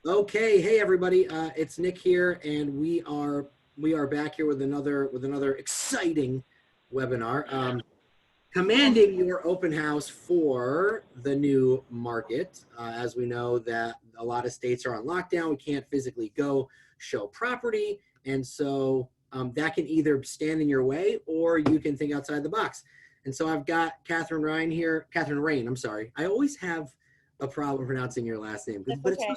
Okay, hey everybody, it's Nick here, and we are back here with another exciting webinar. Commanding your open house for the new market. As we know that a lot of states are on lockdown, we can't physically go show property, and so that can either stand in your way or you can think outside the box. And so I've got Kathrin Rein here, Kathrin Rein. I'm sorry, I always have a problem pronouncing your last name, but Okay.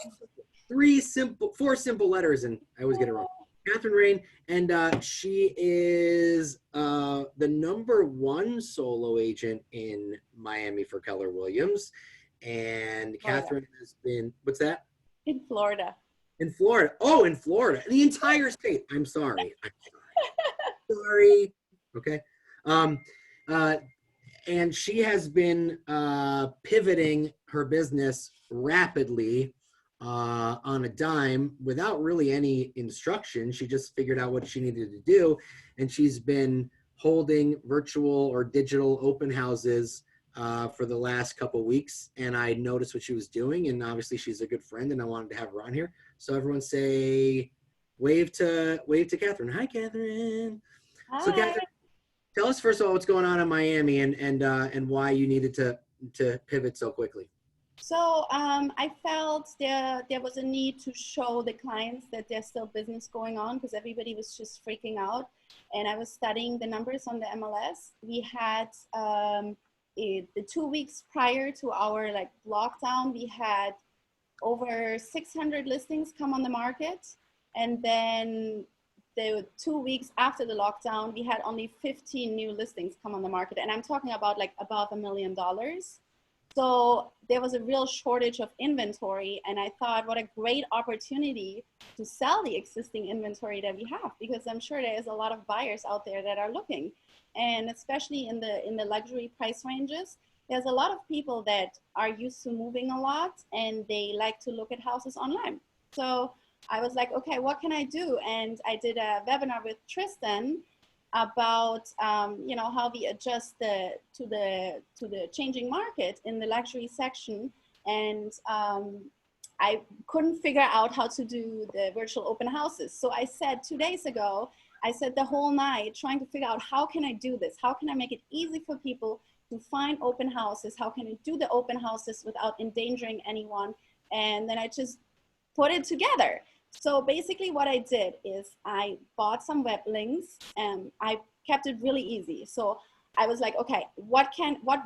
it's four simple letters, and I always get it wrong. Kathrin Rein, and she is the #1 solo agent in Miami for Keller Williams. And Kathrin has been, what's that? In Florida. In Florida. Oh, in Florida. The entire state. I'm sorry. Sorry. Okay. And she has been pivoting her business rapidly on a dime without really any instruction. She just figured out what she needed to do, and she's been holding virtual or digital open houses for the last couple of weeks, and I noticed what she was doing, and obviously she's a good friend, and I wanted to have her on here. So everyone say wave to Kathrin. Hi, Kathrin. Hi. So Kathrin, tell us first of all what's going on in Miami and why you needed to pivot so quickly. So I felt there was a need to show the clients that there's still business going on, because everybody was just freaking out. And I was studying the numbers on the MLS. We had the 2 weeks prior to our lockdown, we had over 600 listings come on the market. And then the 2 weeks after the lockdown, we had only 15 new listings come on the market. And I'm talking about above $1 million. So there was a real shortage of inventory, and I thought, what a great opportunity to sell the existing inventory that we have, because I'm sure there is a lot of buyers out there that are looking, and especially in the luxury price ranges, there's a lot of people that are used to moving a lot, and they like to look at houses online. So I was like, okay, what can I do? And I did a webinar with Tristan about how we adjust to the changing market in the luxury section, and I couldn't figure out how to do the virtual open houses. So I said 2 days ago, I said the whole night trying to figure out, how can I do this? How can I make it easy for people to find open houses? How can I do the open houses without endangering anyone? And then I just put it together. So basically what I did is I bought some web links, and I kept it really easy. So I was like, okay, what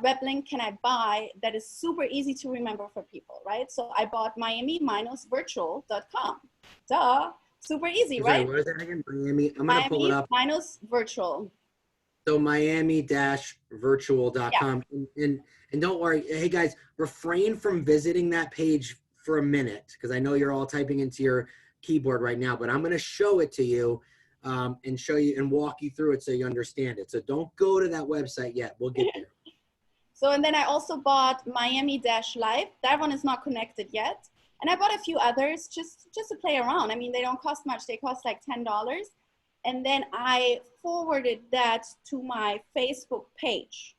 web link can I buy that is super easy to remember for people, right? So I bought Miami-virtual.com. Duh, super easy, right? What is that again? Miami, I'm going to pull it up. Miami-virtual. So Miami-virtual.com. Yeah. And don't worry, hey guys, refrain from visiting that page for a minute, because I know you're all typing into your keyboard right now, but I'm going to show it to you and show you and walk you through it so you understand it. So don't go to that website yet. We'll get there. So, and then I also bought Miami-Live. That one is not connected yet. And I bought a few others just to play around. I mean, they don't cost much. They cost like $10. And then I forwarded that to my Facebook page.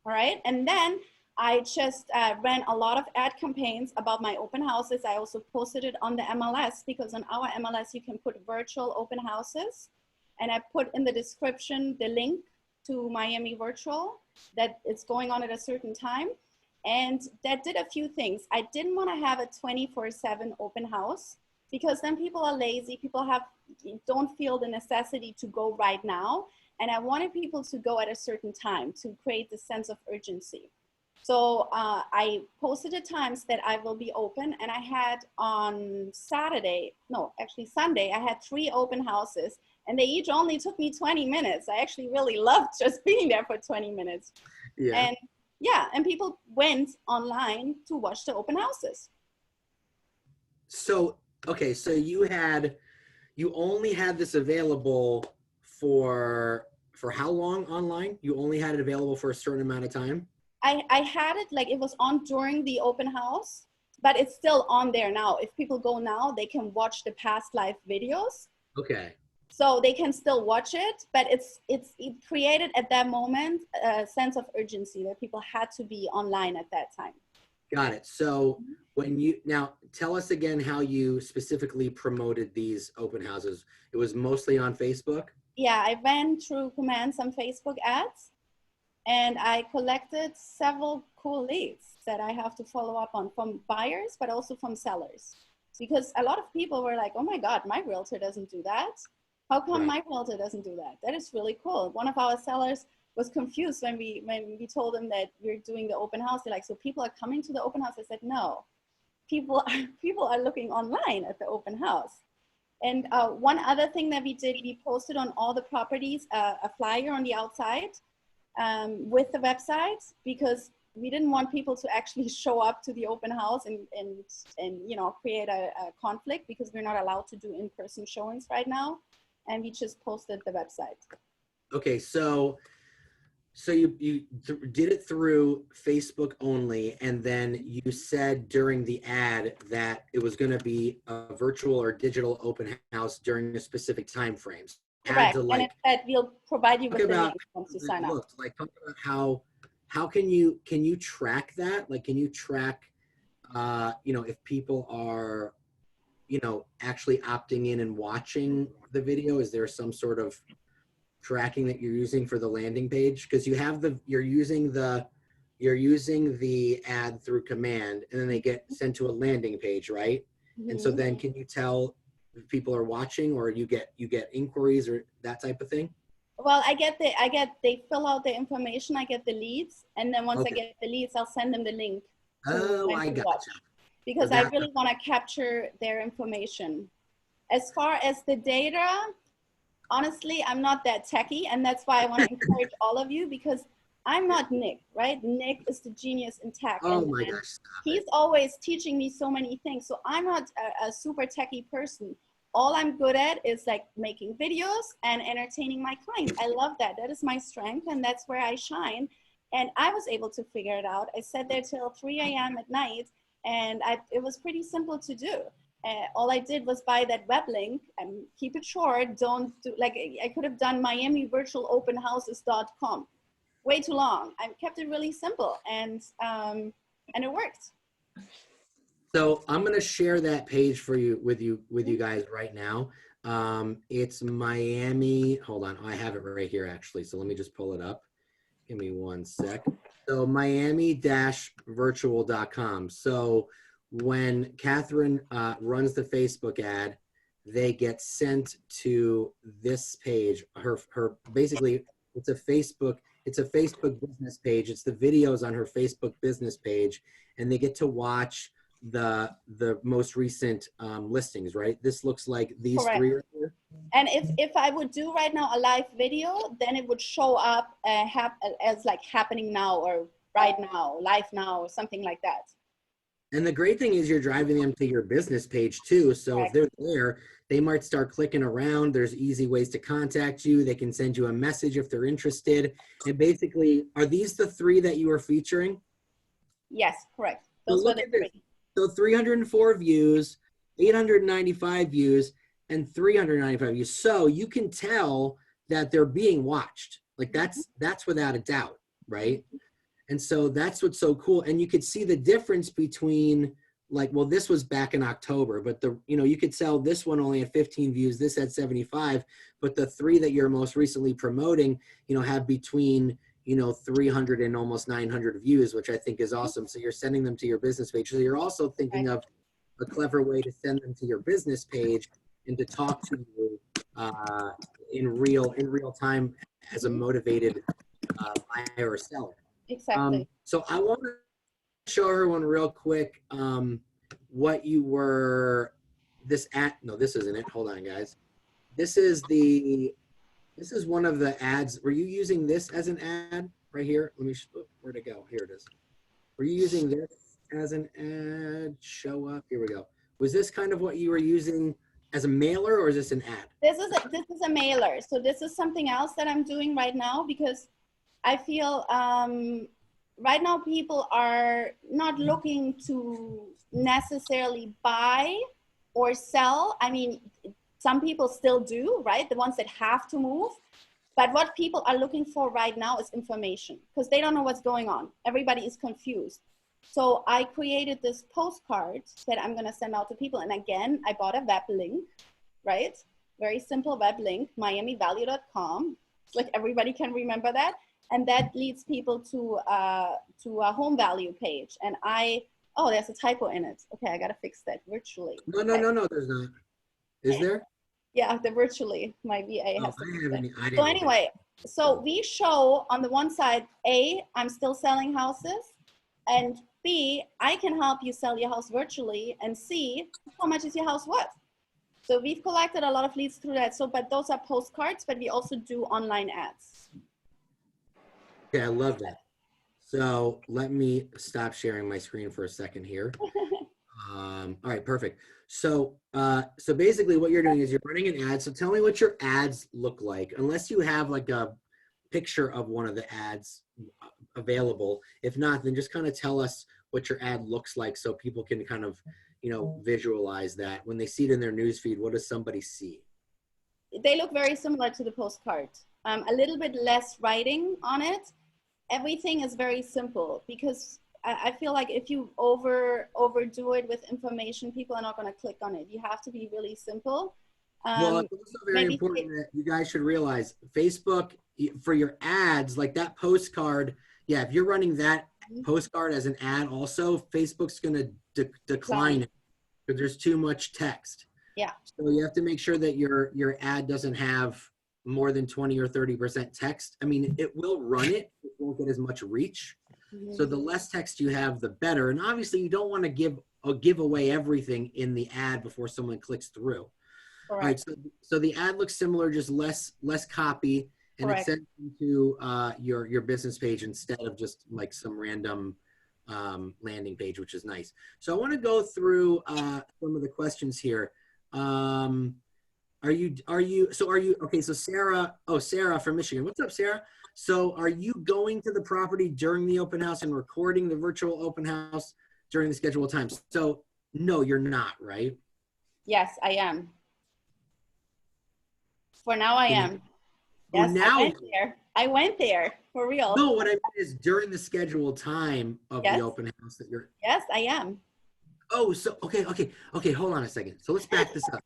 All right. And then I just ran a lot of ad campaigns about my open houses. I also posted it on the MLS, because on our MLS, you can put virtual open houses. And I put in the description the link to Miami Virtual, that it's going on at a certain time. And that did a few things. I didn't want to have a 24/7 open house, because then people are lazy. People don't feel the necessity to go right now. And I wanted people to go at a certain time to create the sense of urgency. So I posted the times that I will be open, and I had on Sunday, I had 3 open houses, and they each only took me 20 minutes. I actually really loved just being there for 20 minutes. Yeah. And people went online to watch the open houses. So, okay, so you only had this available for how long online? You only had it available for a certain amount of time? I had it, it was on during the open house, but it's still on there now. If people go now, they can watch the past live videos. Okay. So they can still watch it, but it created at that moment a sense of urgency that people had to be online at that time. Got it. So when you now tell us again how you specifically promoted these open houses. It was mostly on Facebook. Yeah, I ran through Command some Facebook ads, and I collected several cool leads that I have to follow up on from buyers, but also from sellers. Because a lot of people were like, oh my God, my realtor doesn't do that. How come Right. my realtor doesn't do that? That is really cool. One of our sellers was confused when we told him that we're doing the open house. They're like, so people are coming to the open house? I said, no, people are looking online at the open house. And one other thing that we did, we posted on all the properties a flyer on the outside with the website, because we didn't want people to actually show up to the open house and you know, create a conflict, because we're not allowed to do in-person showings right now. And we just posted the website. Okay, so did it through Facebook only, and then you said during the ad that it was going to be a virtual or digital open house during a specific time frames. Had Correct. to And it like said we'll provide you talk with the about link once you how it sign up. looked, like talk about how can you track that? Like, can you track you know, if people are, you know, actually opting in and watching the video? Is there some sort of tracking that you're using for the landing page? Because you have you're using the ad through Command, and then they get sent to a landing page, right? And so Mm-hmm. then can you tell if people are watching, or you get inquiries or that type of thing? Well, they fill out the information, I get the leads, and then once I Okay. get the leads, I'll send them the link to Oh, when I to gotcha. watch, So because I that really want to capture their information. As far as the data, honestly, I'm not that techie, and that's why I want to encourage all of you, because I'm not Nick, right? Nick is the genius in tech, oh my and gosh, stop he's it. always teaching me so many things. So I'm not a super techie person. All I'm good at is like making videos and entertaining my clients. I love that. That is my strength, and that's where I shine. And I was able to figure it out. I sat there till 3 a.m. at night, and it was pretty simple to do. All I did was buy that web link and keep it short. Don't do, like, I could have done miamivirtualopenhouses.com. Way too long. I kept it really simple, and it worked. So I'm gonna share that page for you with you guys right now. It's Miami. Hold on, I have it right here actually. So let me just pull it up. Give me one sec. So miami-virtual.com. So when Kathrin runs the Facebook ad, they get sent to this page. Her basically it's a Facebook business page. It's the videos on her Facebook business page, and they get to watch the most recent listings. Right. This looks like these Correct. three right here. And if I would do right now a live video, then it would show up as like happening now, or right now, live now, or something like that. And the great thing is you're driving them to your business page too. So if they're there, they might start clicking around. There's easy ways to contact you. They can send you a message if they're interested. And basically, are these the three that you are featuring? Yes, correct. So Those were look the at this. three. So 304 views, 895 views, and 395 views. So you can tell that they're being watched. Like that's without a doubt, right? And so that's what's so cool. And you could see the difference between, like, well, this was back in October, but you could tell this one only had 15 views, this had 75, but the three that you're most recently promoting, have between, 300 and almost 900 views, which I think is awesome. So you're sending them to your business page. So you're also thinking of a clever way to send them to your business page and to talk to you in real time as a motivated buyer or seller. Exactly. So I want to show everyone real quick what you were no, this isn't it. Hold on, guys. This is one of the ads. Were you using this as an ad right here? Let me where'd it go? Here it is. Were you using this as an ad? Show up. Here we go. Was this kind of what you were using as a mailer, or is this an ad? This is a mailer. So this is something else that I'm doing right now, because I feel right now people are not looking to necessarily buy or sell. I mean, some people still do, right? The ones that have to move. But what people are looking for right now is information, because they don't know what's going on. Everybody is confused. So I created this postcard that I'm going to send out to people. And again, I bought a web link, right? Very simple web link, miamivalue.com. Like everybody can remember that. And that leads people to a home value page. And oh, there's a typo in it. Okay, I got to fix that virtually. No, no, no, no, there's not. Is there? Yeah, the virtually. My VA has to fix that. I didn't So anyway, so we show on the one side, A, I'm still selling houses. And B, I can help you sell your house virtually. And C, how much is your house worth? So we've collected a lot of leads through that. So, but those are postcards, but we also do online ads. Okay, I love that. So let me stop sharing my screen for a second here. All right, perfect. So, so basically what you're doing is you're running an ad. So tell me what your ads look like, unless you have like a picture of one of the ads available. If not, then just kind of tell us what your ad looks like so people can kind of, you know, visualize that. When they see it in their newsfeed, what does somebody see? They look very similar to the postcard. A little bit less writing on it. Everything is very simple because I feel like if you overdo it with information, people are not going to click on it. You have to be really simple. Well, it's also very important that you guys should realize Facebook, for your ads, like that postcard, yeah, if you're running that postcard as an ad also, Facebook's going to decline it because there's too much text. Yeah. So you have to make sure that your ad doesn't have more than 20 or 30% text. I mean, it will run it won't get as much reach. Mm-hmm. So the less text you have, the better. And obviously you don't want to give away everything in the ad before someone clicks through. All right, so the ad looks similar, just less copy, and it's sent into your business page instead of just like some random landing page, which is nice. So I want to go through some of the questions here. Okay, so Sarah from Michigan. What's up, Sarah? So are you going to the property during the open house and recording the virtual open house during the scheduled times? So no, you're not, right? Yes, I am. For now, I am. Yes, now I went there for real. No, what I mean is during the scheduled time of the open house that you're. Yes, I am. Oh, so okay. Hold on a second. So let's back this up.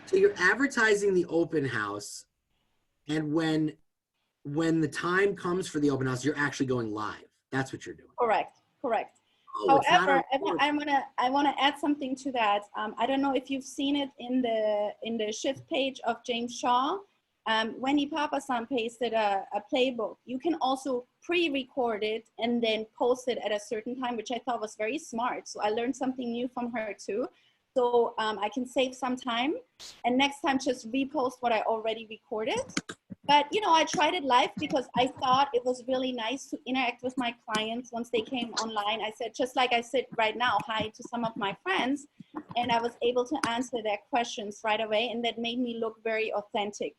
So you're advertising the open house, and when the time comes for the open house, you're actually going live. That's what you're doing. Correct. Oh, however, I want to add something to that. I don't know if you've seen it in the shift page of James Shaw. Wendy Papasan pasted a playbook. You can also pre-record it and then post it at a certain time, which I thought was very smart. So I learned something new from her too. So I can save some time, and next time just repost what I already recorded. But, you know, I tried it live because I thought it was really nice to interact with my clients once they came online. I said, just like I said right now, hi to some of my friends, and I was able to answer their questions right away. And that made me look very authentic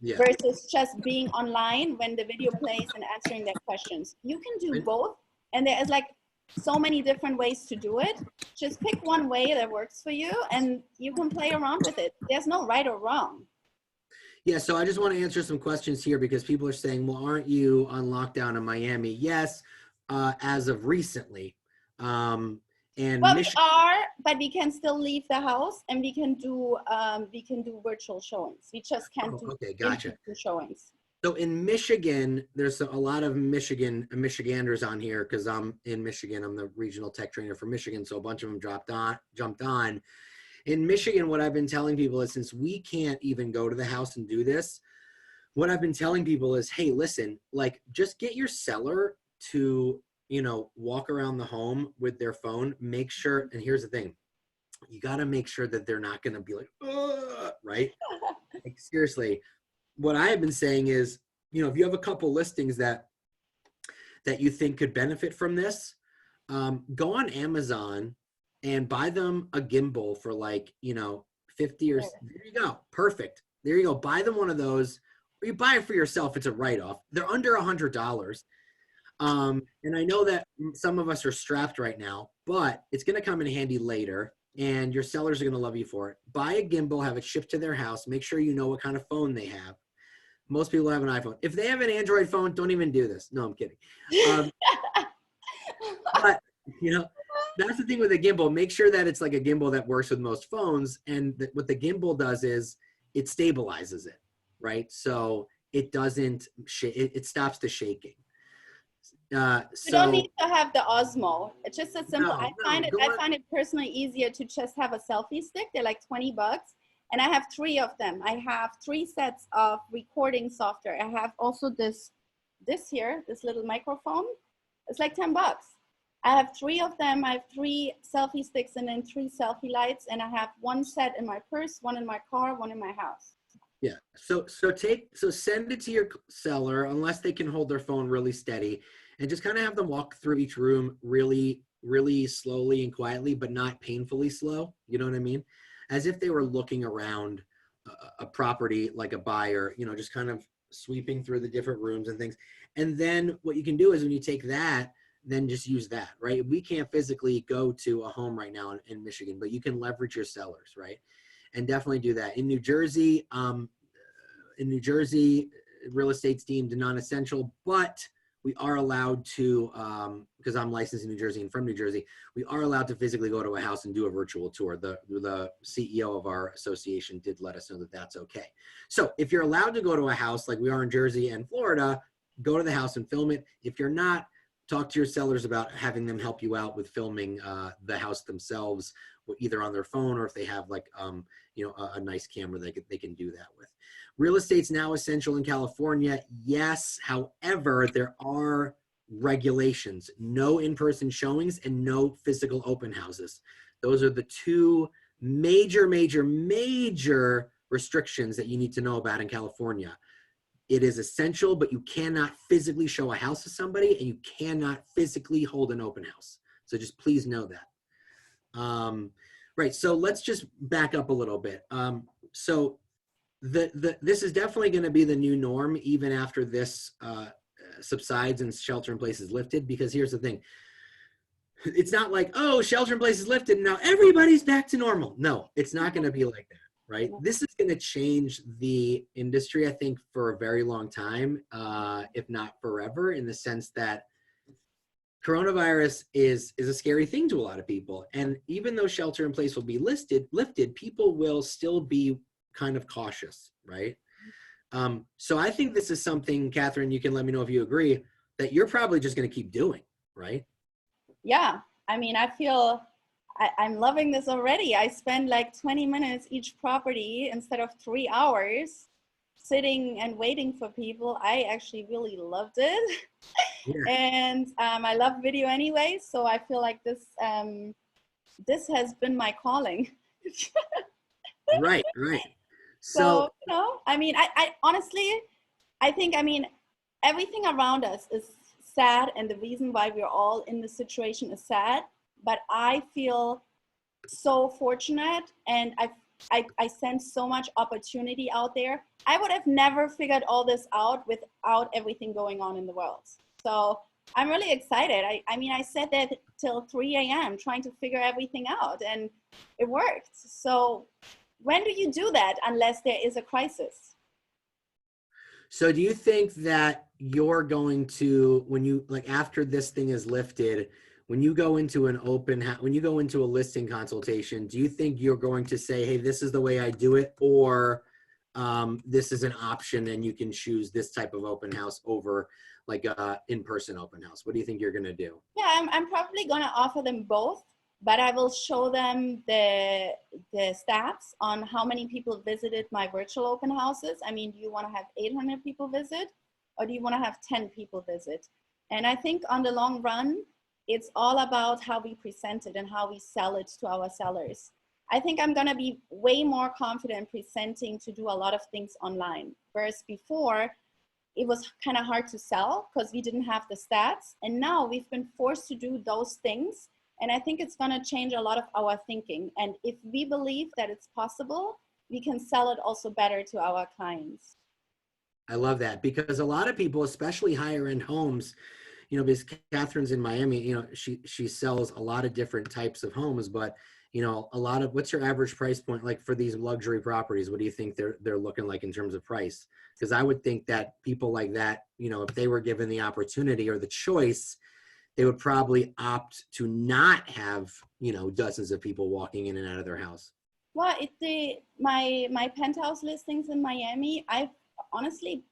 versus just being online when the video plays and answering their questions. You can do both. And there is like so many different ways to do it. Just pick one way that works for you and you can play around with it. There's no right or wrong. Yeah, so I just want to answer some questions here because people are saying, well, aren't you on lockdown in Miami? Yes, as of recently. And well, we are, but we can still leave the house and we can do virtual showings. We just can't do showings. So in Michigan, there's a lot of Michiganders on here because I'm in Michigan. I'm the regional tech trainer for Michigan, so a bunch of them jumped on. In Michigan, what I've been telling people is since we can't even go to the house and do this, what I've been telling people is, hey, listen, like just get your seller to, you know, walk around the home with their phone, make sure, and here's the thing, you got to make sure that they're not going to be like, right? Like, seriously, what I have been saying is, you know, if you have a couple listings that you think could benefit from this, go on Amazon and buy them a gimbal for like, you know, 50 or there you go. Perfect. There you go. Buy them one of those, or you buy it for yourself. It's a write-off. They're under $100. And I know that some of us are strapped right now, but it's going to come in handy later and your sellers are going to love you for it. Buy a gimbal, have it shipped to their house. Make sure you know what kind of phone they have. Most people have an iPhone. If they have an Android phone, don't even do this. No, I'm kidding. You know, that's the thing with a gimbal. Make sure that it's like a gimbal that works with most phones. And what the gimbal does is it stabilizes it, right? So it doesn't, it stops the shaking. You don't So need to have the Osmo. It's just a simple. no, go I on. find it personally easier to just have a selfie stick. They're like $20, and I have 3 of them. I have 3 sets of recording software. I have also this here, this little microphone. It's like $10. I have 3 of them. I have 3 selfie sticks and then 3 selfie lights, and I have 1 set in my purse, 1 in my car, 1 in my house. Yeah. So send it to your seller unless they can hold their phone really steady, and just kind of have them walk through each room really, really slowly and quietly, but not painfully slow. You know what I mean? As if they were looking around a property like a buyer, you know, just kind of sweeping through the different rooms and things. And then what you can do is when you take that, then just use that, right? We can't physically go to a home right now in Michigan, but you can leverage your sellers, right? And definitely do that. In New Jersey, real estate's deemed non-essential, but we are allowed to, because I'm licensed in New Jersey and from New Jersey, we are allowed to physically go to a house and do a virtual tour. The CEO of our association did let us know that that's okay. So if you're allowed to go to a house like we are in Jersey and Florida, go to the house and film it. If you're not, talk to your sellers about having them help you out with filming the house themselves, either on their phone or if they have like a nice camera they can do that with. Real estate's now essential in California, yes. However, there are regulations: no in-person showings and no physical open houses. Those are the 2 major restrictions that you need to know about in California. It is essential, but you cannot physically show a house to somebody, and you cannot physically hold an open house. So just please know that. Right, so let's just back up a little bit. So this is definitely going to be the new norm, even after this subsides and shelter in place is lifted, because here's the thing. It's not like, oh, shelter in place is lifted, now everybody's back to normal. No, it's not going to be like that. Right? This is going to change the industry, I think, for a very long time, if not forever, in the sense that coronavirus is a scary thing to a lot of people. And even though shelter in place will be lifted, people will still be kind of cautious, right? So I think this is something, Kathrin, you can let me know if you agree, that you're probably just going to keep doing, right? Yeah, I mean, I feel I'm loving this already. I spend like 20 minutes each property instead of 3 hours sitting and waiting for people. I actually really loved it. Yeah. And I love video anyway, so I feel like this has been my calling. Right. So, I mean, I honestly, I think, I mean, everything around us is sad, and the reason why we're all in this situation is sad, but I feel so fortunate, and I sense so much opportunity out there. I would have never figured all this out without everything going on in the world. So I'm really excited. I mean, I sat there till 3 a.m. trying to figure everything out, and it worked. So when do you do that unless there is a crisis? So do you think that you're going to, when you, like, after this thing is lifted, when you go into when you go into a listing consultation, do you think you're going to say, hey, this is the way I do it, or this is an option and you can choose this type of open house over like a in-person open house? What do you think you're going to do? Yeah, I'm probably going to offer them both, but I will show them the stats on how many people visited my virtual open houses. I mean, do you want to have 800 people visit, or do you want to have 10 people visit? And I think on the long run, it's all about how we present it and how we sell it to our sellers. I think I'm going to be way more confident presenting to do a lot of things online, whereas before it was kind of hard to sell because we didn't have the stats. And now we've been forced to do those things. And I think it's going to change a lot of our thinking. And if we believe that it's possible, we can sell it also better to our clients. I love that, because a lot of people, especially higher end homes, because Catherine's in Miami, she sells a lot of different types of homes, but a lot of, what's your average price point like for these luxury properties? What do you think they're looking like in terms of price? Because I would think that people like that, if they were given the opportunity or the choice, they would probably opt to not have, you know, dozens of people walking in and out of their house. Well, my penthouse listings in Miami, I've honestly,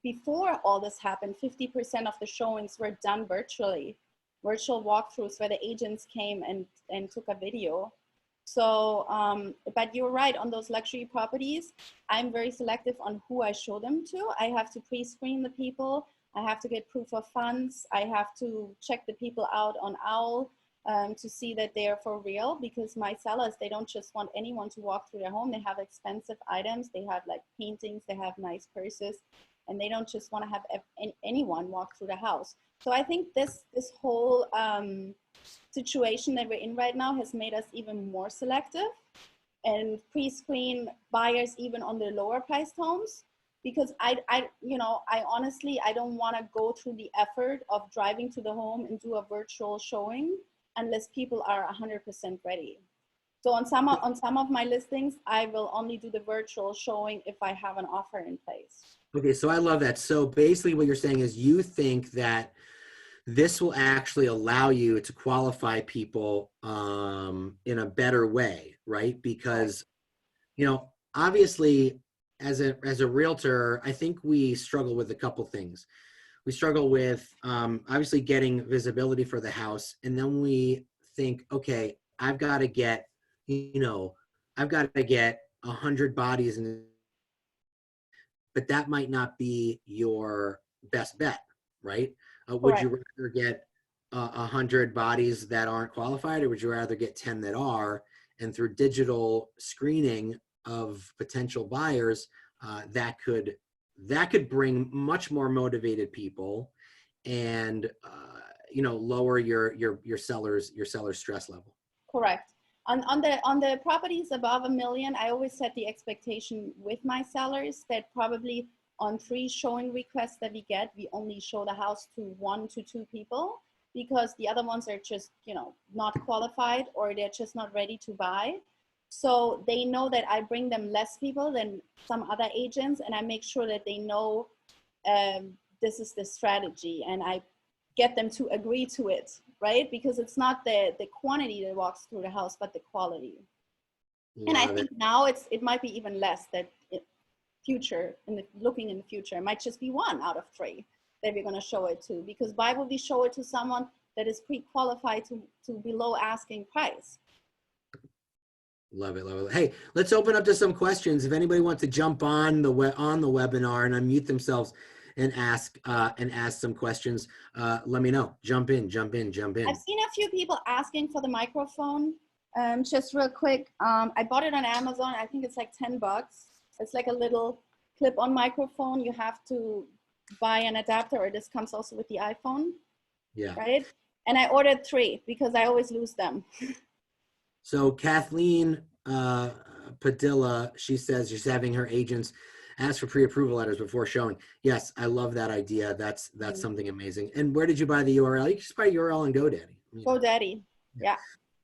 before all this happened, 50% of the showings were done virtually, virtual walkthroughs where the agents came and took a video. So, but you're right, on those luxury properties, I'm very selective on who I show them to. I have to pre-screen the people. I have to get proof of funds. I have to check the people out on OWL to see that they are for real, because my sellers, they don't just want anyone to walk through their home. They have expensive items. They have like paintings, they have nice purses, and they don't just want to have anyone walk through the house. So I think this whole situation that we're in right now has made us even more selective and pre-screen buyers even on the lower priced homes, because I honestly, I don't want to go through the effort of driving to the home and do a virtual showing unless people are 100% ready. So on some of my listings, I will only do the virtual showing if I have an offer in place. Okay, so I love that. So basically what you're saying is you think that this will actually allow you to qualify people in a better way, right? Because, you know, obviously as a realtor, I think we struggle with a couple things. We struggle with obviously getting visibility for the house, and then we think, okay, I've got to get, you know, I've got to get 100 bodies in, but that might not be your best bet, right? Would you rather get 100 bodies that aren't qualified, or would you rather get 10 that are? And through digital screening of potential buyers, that could bring much more motivated people, and you know, lower your seller's stress level. Correct. On the properties above $1 million, I always set the expectation with my sellers that probably on 3 showing requests that we get, we only show the house to 1 to 2 people, because the other ones are just, you know, not qualified, or they're just not ready to buy. So they know that I bring them less people than some other agents, and I make sure that they know this is the strategy, and I get them to agree to it, right? Because it's not the quantity that walks through the house, but the quality. And I think now it might be even less, that looking in the future, it might just be 1 out of 3 that we're going to show it to, because why would we show it to someone that is pre-qualified to below asking price? Love it, love it. Hey, let's open up to some questions. If anybody wants to jump on the webinar and unmute themselves and ask some questions, let me know. Jump in. I've seen a few people asking for the microphone. Just real quick, I bought it on Amazon. I think it's like $10. It's like a little clip-on microphone. You have to buy an adapter, or this comes also with the iPhone. Yeah. Right? And I ordered 3 because I always lose them. So Kathleen Padilla, she says she's having her agents ask for pre-approval letters before showing. Yes, I love that idea. That's something amazing. And where did you buy the URL? You can just buy URL on GoDaddy. GoDaddy, yeah.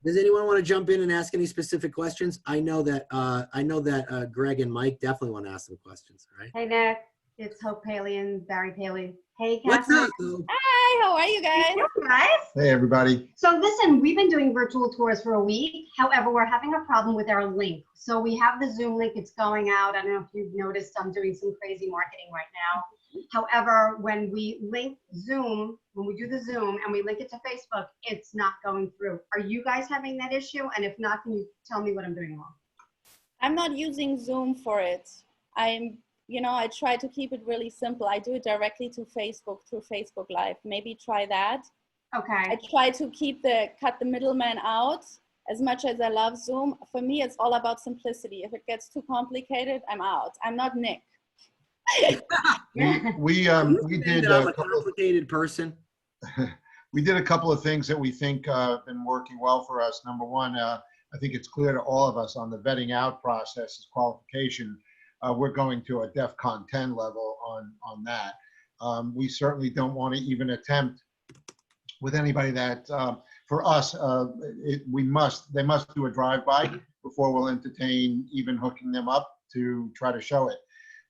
Does anyone want to jump in and ask any specific questions? I know that Greg and Mike definitely want to ask some questions. All right. Hey Nick, it's Hope Paley and Barry Paley. Hey, What's Kathrin. up, Hope? Hi, how are you guys? Hey, guys. Hey, everybody. So listen, we've been doing virtual tours for a week. However, we're having a problem with our link. So we have the Zoom link, it's going out. I don't know if you've noticed, I'm doing some crazy marketing right now. However, when we link Zoom, when we do the Zoom and we link it to Facebook, it's not going through. Are you guys having that issue? And if not, can you tell me what I'm doing wrong? I'm not using Zoom for it. I try to keep it really simple. I do it directly to Facebook through Facebook Live. Maybe try that. Okay. I try to cut the middleman out. As much as I love Zoom, for me, it's all about simplicity. If it gets too complicated, I'm out. I'm not Nick. We did I'm a complicated person. We did a couple of things that we think have been working well for us. Number one, I think it's clear to all of us on the vetting out process is qualification. We're going to a DEFCON 10 level on that. We certainly don't want to even attempt with anybody that, for us, they must do a drive-by before we'll entertain even hooking them up to try to show it.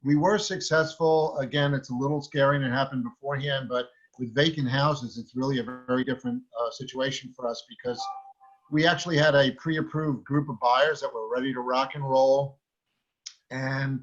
We were successful. Again, it's a little scary and it happened beforehand, but with vacant houses, it's really a very different situation for us because we actually had a pre-approved group of buyers that were ready to rock and roll. And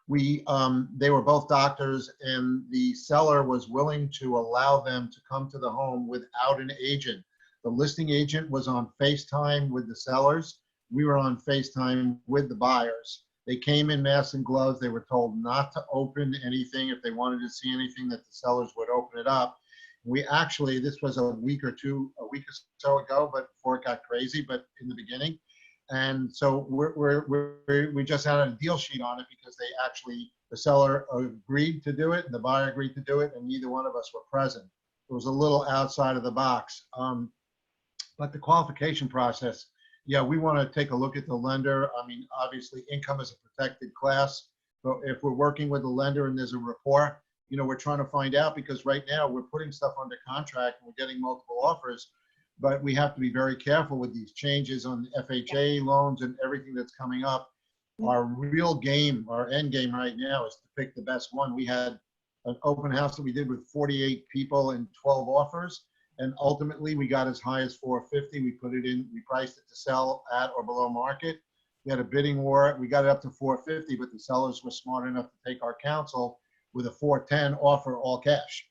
they were both doctors, and the seller was willing to allow them to come to the home without an agent. The listing agent was on FaceTime with the sellers. We were on FaceTime with the buyers. They came in mask and gloves. They were told not to open anything. If they wanted to see anything, that the sellers would open it up. We actually, this was a week or so ago, but before it got crazy, but in the beginning. And so we just had a deal sheet on it because the seller agreed to do it and the buyer agreed to do it, and neither one of us were present. It was a little outside of the box. But the qualification process, yeah, we want to take a look at the lender. I mean, obviously income is a protected class, but if we're working with the lender and there's a rapport, you know, we're trying to find out, because right now we're putting stuff under contract and we're getting multiple offers, but we have to be very careful with these changes on the FHA loans and everything that's coming up. Our real game, our end game right now is to pick the best one. We had an open house that we did with 48 people and 12 offers. And ultimately we got as high as 450. We put it in, we priced it to sell at or below market. We had a bidding war. We got it up to 450, but the sellers were smart enough to take our counsel with a 410 offer, all cash.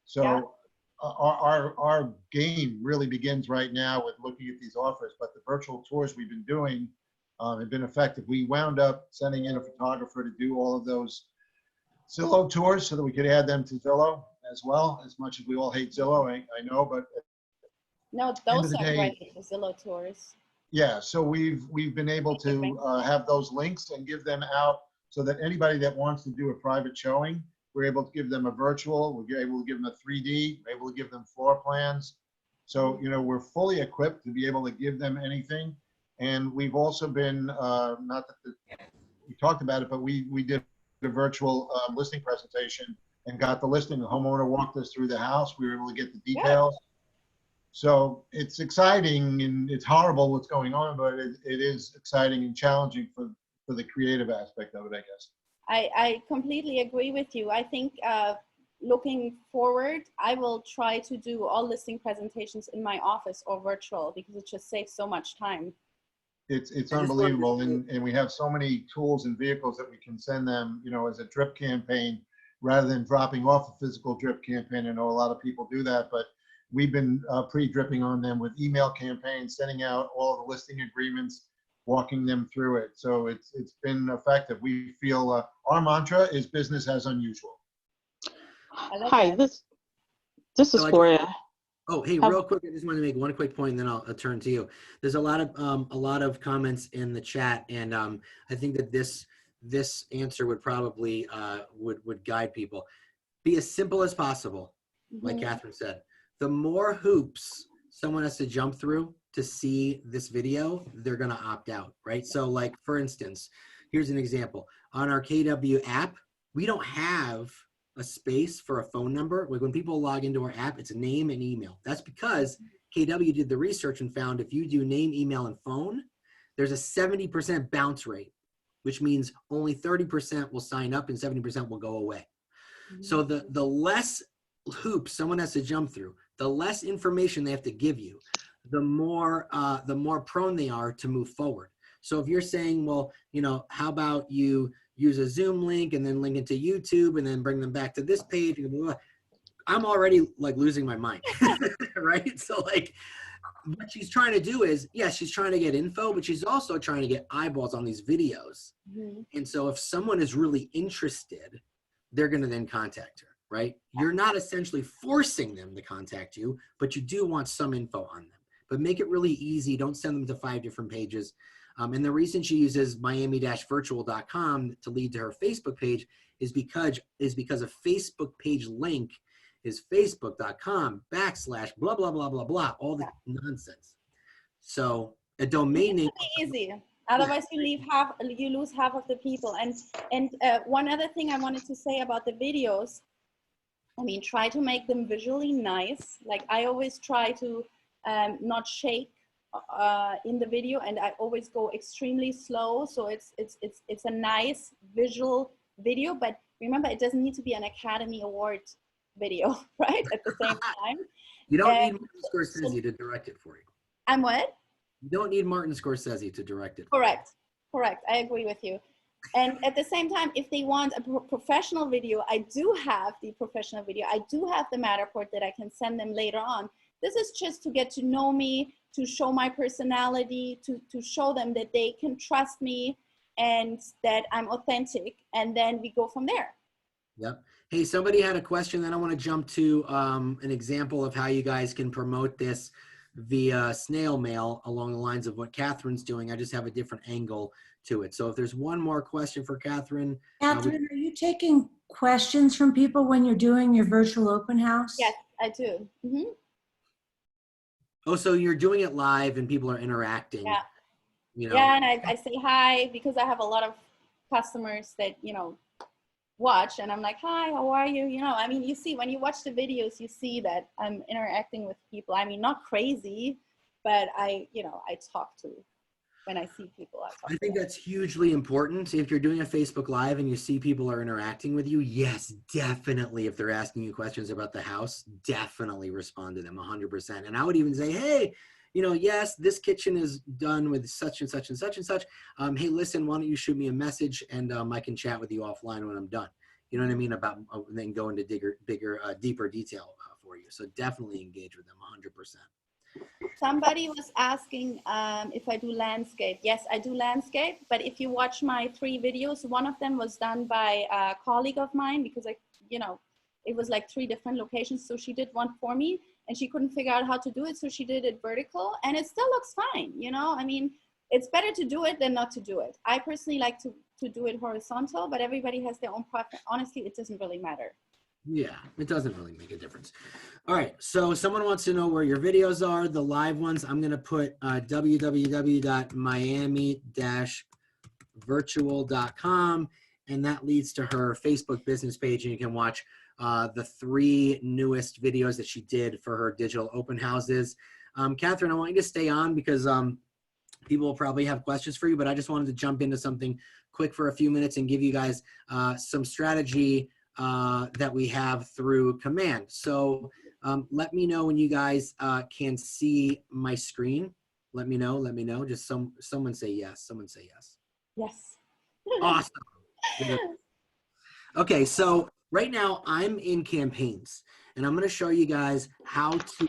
So yeah. Our game really begins right now with looking at these offers, but the virtual tours we've been doing have been effective. We wound up sending in a photographer to do all of those Zillow tours so that we could add them to Zillow as well. As much as we all hate Zillow, I know, but no, those are great, the Zillow tours. Yeah, so we've been able to have those links and give them out so that anybody that wants to do a private showing, we're able to give them a virtual, we're able to give them a 3D, we're able to give them floor plans. So, you know, we're fully equipped to be able to give them anything. And we've also been, not that we talked about it, but we did a virtual listing presentation and got the listing. The homeowner walked us through the house. We were able to get the details. Yeah. So it's exciting, and it's horrible what's going on, but it is exciting and challenging for the creative aspect of it, I guess. I completely agree with you. I think looking forward, I will try to do all listing presentations in my office or virtual, because it just saves so much time. It's unbelievable, and we have so many tools and vehicles that we can send them, you know, as a drip campaign, rather than dropping off a physical drip campaign. I know a lot of people do that, but we've been pre-dripping on them with email campaigns, sending out all of the listing agreements, walking them through it. So it's been effective. We feel our mantra is business as unusual. Hi, this is Gloria. Oh, hey, real quick, I just want to make one quick point, and then I'll turn to you. There's a lot of comments in the chat, and I think that this answer would probably would guide people. Be as simple as possible, like Kathrin said. The more hoops someone has to jump through to see this video, they're going to opt out, right? So like, for instance, here's an example. On our KW app, we don't have a space for a phone number. Like when people log into our app, it's name and email. That's because KW did the research and found if you do name, email, and phone, there's a 70% bounce rate, which means only 30% will sign up and 70% will go away. So the less hoops someone has to jump through, the less information they have to give you, the more prone they are to move forward. So if you're saying, well, you know, how about you use a Zoom link and then link it to YouTube and then bring them back to this page, I'm already like losing my mind, right? So like what she's trying to do is, yes, she's trying to get info, but she's also trying to get eyeballs on these videos. And so if someone is really interested, they're going to then contact her. Right? You're not essentially forcing them to contact you, but you do want some info on them. But make it really easy. Don't send them to 5 different pages. And the reason she uses miami-virtual.com to lead to her Facebook page is because a Facebook page link is facebook.com/blah, blah, blah, blah, blah, all the nonsense. So a domain name. Easy. Otherwise, you lose half of the people. And one other thing I wanted to say about the videos, I mean, try to make them visually nice. Like I always try to not shake in the video, and I always go extremely slow. So it's a nice visual video, but remember, it doesn't need to be an Academy Award video, right, at the same time. You don't And need Martin Scorsese to direct it for you. I'm what? You don't need Martin Scorsese to direct it. Correct. Correct. I agree with you. And at the same time, if they want a professional video, I do have the professional video. I do have the Matterport that I can send them later on. This is just to get to know me, to show my personality, to show them that they can trust me and that I'm authentic. And then we go from there. Yep. Hey, somebody had a question that I want to jump to an example of how you guys can promote this via snail mail along the lines of what Catherine's doing. I just have a different angle to it. So if there's one more question for Kathrin. Catherine, are you taking questions from people when you're doing your virtual open house? Yes, I do. Mm-hmm. Oh, so you're doing it live and people are interacting. Yeah. You know? Yeah, and I say hi because I have a lot of customers that, watch, and I'm like, hi, how are you? I mean, you see, when you watch the videos, you see that I'm interacting with people. I mean, not crazy, but I talk to, when I see people, I think that's hugely important. If you're doing a Facebook Live and you see people are interacting with you, yes, definitely. If they're asking you questions about the house, definitely respond to them 100%. And I would even say, hey, yes, this kitchen is done with such and such and such and such. Hey, listen, why don't you shoot me a message and I can chat with you offline when I'm done. You know what I mean? About then go into deeper detail for you. So definitely engage with them 100%. Somebody was asking if I do landscape. Yes, I do landscape. But if you watch my 3 videos, one of them was done by a colleague of mine because it was like 3 different locations. So she did one for me and she couldn't figure out how to do it. So she did it vertical and it still looks fine. I mean, it's better to do it than not to do it. I personally like to do it horizontal, but everybody has their own preference. Honestly, it doesn't really matter. Yeah, it doesn't really make a difference. All right, so someone wants to know where your videos are, the live ones. I'm going to put www.miami-virtual.com, and that leads to her Facebook business page, and you can watch the 3 newest videos that she did for her digital open houses. Kathrin, I want you to stay on because people will probably have questions for you, but I just wanted to jump into something quick for a few minutes and give you guys some strategy that we have through Command. So let me know when you guys can see my screen. Let me know. Just someone say yes. Someone say yes. Yes. Awesome. Okay, so right now I'm in Campaigns, and I'm going to show you guys how to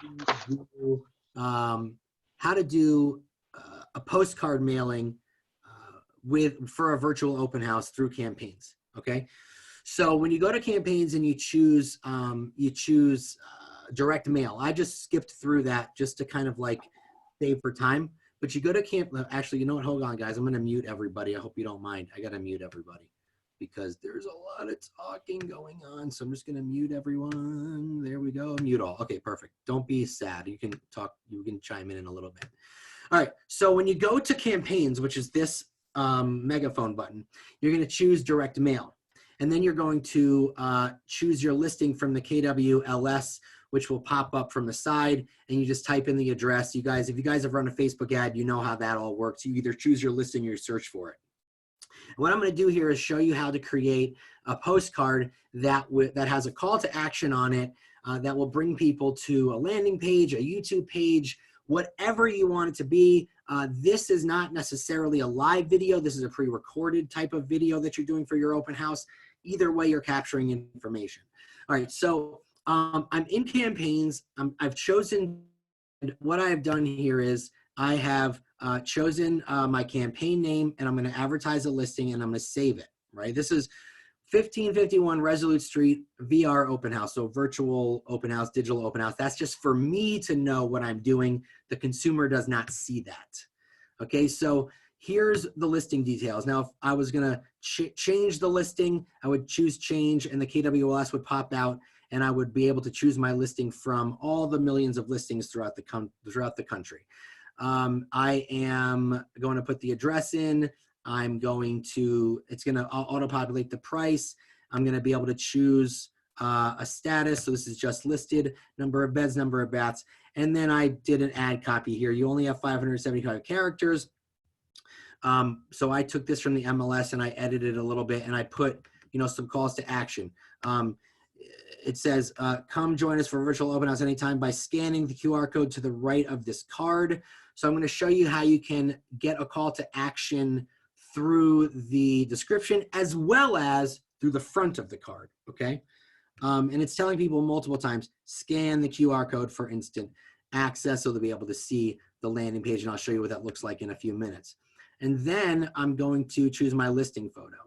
do a postcard mailing for a virtual open house through Campaigns. Okay, so when you go to Campaigns and you choose direct mail, I just skipped through that just to kind of like save for time. But you go to actually, you know what? Hold on, guys. I'm going to mute everybody. I hope you don't mind. I got to mute everybody because there's a lot of talking going on. So I'm just going to mute everyone. There we go. Mute all. Okay, perfect. Don't be sad. You can talk. You can chime in a little bit. All right. So when you go to Campaigns, which is this megaphone button, you're going to choose direct mail. And then you're going to choose your listing from the KWLS, which will pop up from the side, and you just type in the address. You guys, if you guys have run a Facebook ad, you know how that all works. You either choose your listing or you search for it. And what I'm going to do here is show you how to create a postcard that has a call to action on it that will bring people to a landing page, a YouTube page, whatever you want it to be. This is not necessarily a live video. This is a pre-recorded type of video that you're doing for your open house. Either way, you're capturing information. All right, so I'm in Campaigns. I've chosen, what I have done here is I have chosen my campaign name, and I'm going to advertise a listing, and I'm going to save it, right? This is 1551 Resolute Street, VR open house, so virtual open house, digital open house. That's just for me to know what I'm doing. The consumer does not see that. Okay, so here's the listing details. Now, if I was gonna change the listing, I would choose change and the KWLS would pop out and I would be able to choose my listing from all the millions of listings throughout the country. I am going to put the address in. It's gonna auto-populate the price. I'm gonna be able to choose a status. So this is just listed, number of beds, number of baths. And then I did an ad copy here. You only have 575 characters. So I took this from the MLS and I edited it a little bit and I put, some calls to action. it says, come join us for virtual open house anytime by scanning the QR code to the right of this card. So I'm going to show you how you can get a call to action through the description as well as through the front of the card, okay? And it's telling people multiple times, scan the QR code for instant access so they'll be able to see the landing page, and I'll show you what that looks like in a few minutes. And then I'm going to choose my listing photo.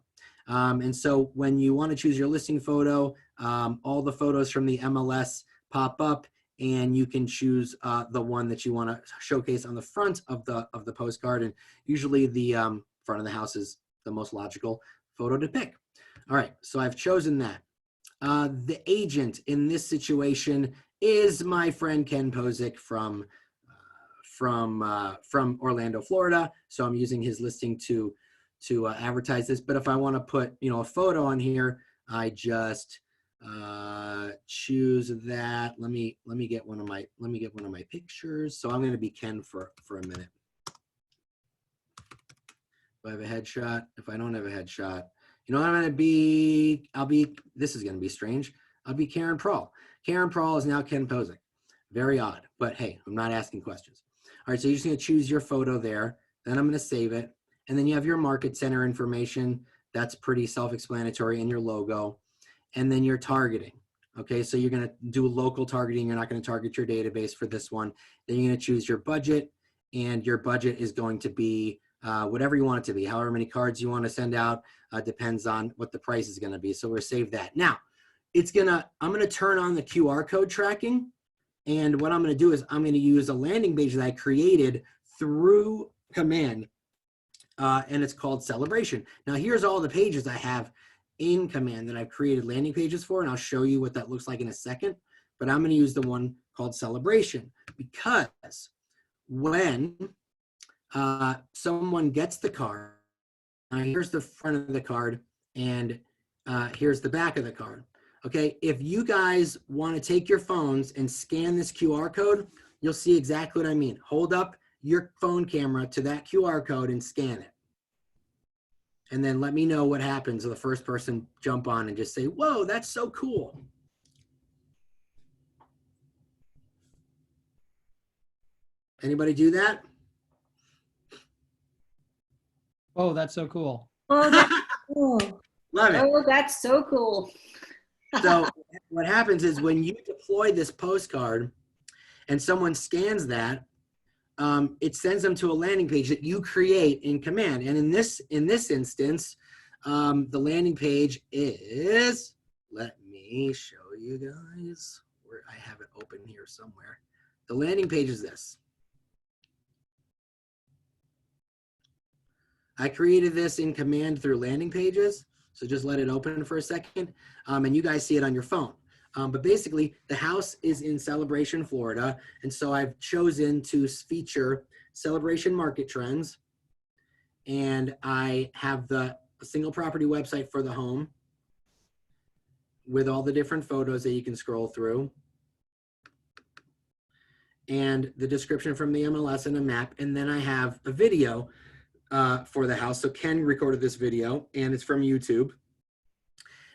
And so when you want to choose your listing photo, all the photos from the MLS pop up, and you can choose the one that you want to showcase on the front of the postcard. And usually the front of the house is the most logical photo to pick. All right, so I've chosen that. The agent in this situation is my friend Ken Posick from Orlando, Florida. So I'm using his listing to advertise this. But if I want to put, you know, a photo on here, I just choose that. Let me get one of my pictures. So I'm going to be Ken for a minute. If I have a headshot, if I don't have a headshot, you know what I'm going to be? This is going to be strange. I'll be Karen Prahl. Karen Prahl is now Ken Posick. Very odd, but hey, I'm not asking questions. All right, so you're just going to choose your photo there. Then I'm going to save it. And then you have your market center information. That's pretty self-explanatory, and your logo. And then your targeting. Okay, so you're going to do local targeting. You're not going to target your database for this one. Then you're going to choose your budget, and your budget is going to be whatever you want it to be. However many cards you want to send out depends on what the price is going to be. So we'll save that. Now, I'm going to turn on the QR code tracking. And what I'm going to do is I'm going to use a landing page that I created through command. And it's called Celebration. Now, here's all the pages I have in command that I've created landing pages for, and I'll show you what that looks like in a second. But I'm going to use the one called Celebration, because when someone gets the card, here's the front of the card, and here's the back of the card. Okay, if you guys want to take your phones and scan this QR code, you'll see exactly what I mean. Hold up your phone camera to that QR code and scan it. And then let me know what happens. The first person jump on and just say, whoa, that's so cool. Anybody do that? Oh, that's so cool. Oh, that's cool. Love it. Oh, that's so cool. So what happens is when you deploy this postcard and someone scans that, it sends them to a landing page that you create in command. And in this instance, the landing page is, let me show you guys where I have it open here somewhere. The landing page is this. I created this in command through landing pages. So just let it open for a second, and you guys see it on your phone. But basically, the house is in Celebration, Florida, and so I've chosen to feature Celebration market trends, and I have the single property website for the home with all the different photos that you can scroll through, and the description from the MLS and a map, and then I have a video for the house. So Ken recorded this video, and it's from YouTube.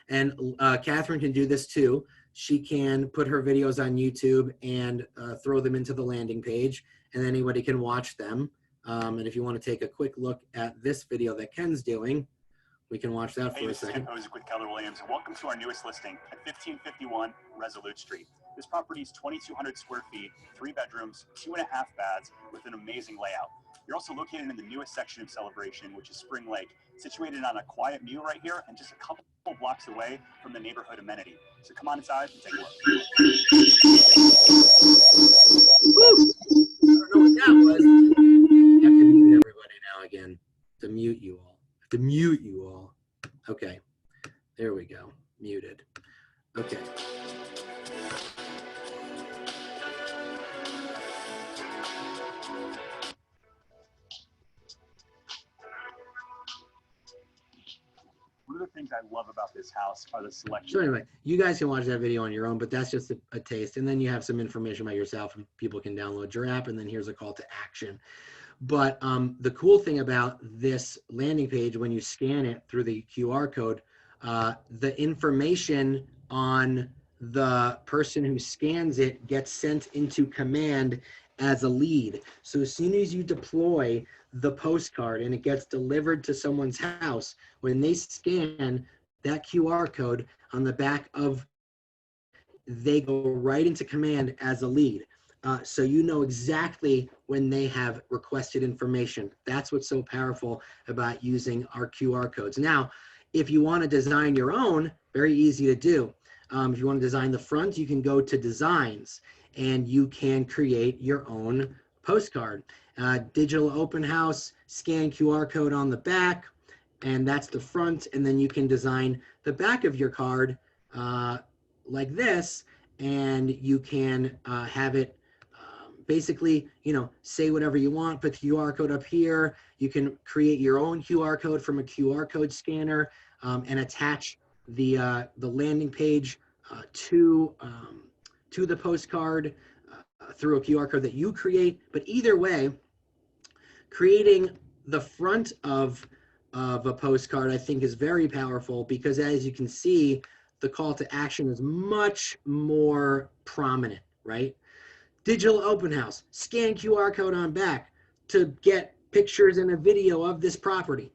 And Kathrin can do this too. She can put her videos on YouTube and throw them into the landing page, and anybody can watch them. And if you want to take a quick look at this video that Ken's doing, we can watch that for a second. Hey, this is Ken Posick with Keller Williams, and welcome to our newest listing at 1551 Resolute Street. This property is 2,200 square feet, 3 bedrooms, 2.5 baths, with an amazing layout. You're also located in the newest section of Celebration, which is Spring Lake, situated on a quiet mule right here and just a couple blocks away from the neighborhood amenity. So come on inside and take a look. Woo! I don't know what that was. I have to mute everybody now again. To mute you all. To mute you all. Okay. There we go. Muted. Okay. One of the things I love about this house are the selection. So anyway, you guys can watch that video on your own, but that's just a taste. And then you have some information about yourself, and people can download your app, and then here's a call to action. But the cool thing about this landing page, when you scan it through the QR code, the information on the person who scans it gets sent into command as a lead. So as soon as you deploy the postcard and it gets delivered to someone's house, when they scan that QR code on the back of, they go right into command as a lead. So you know exactly when they have requested information. That's what's so powerful about using our QR codes. Now, if you want to design your own, very easy to do. If you want to design the front, you can go to designs and you can create your own postcard. Digital open house, scan QR code on the back, and that's the front. And then you can design the back of your card like this, and you can have it basically, say whatever you want, put the QR code up here. You can create your own QR code from a QR code scanner and attach the landing page to the postcard through a QR code that you create. But either way, creating the front of a postcard, I think, is very powerful because, as you can see, the call to action is much more prominent, right? Digital open house, scan QR code on back to get pictures and a video of this property.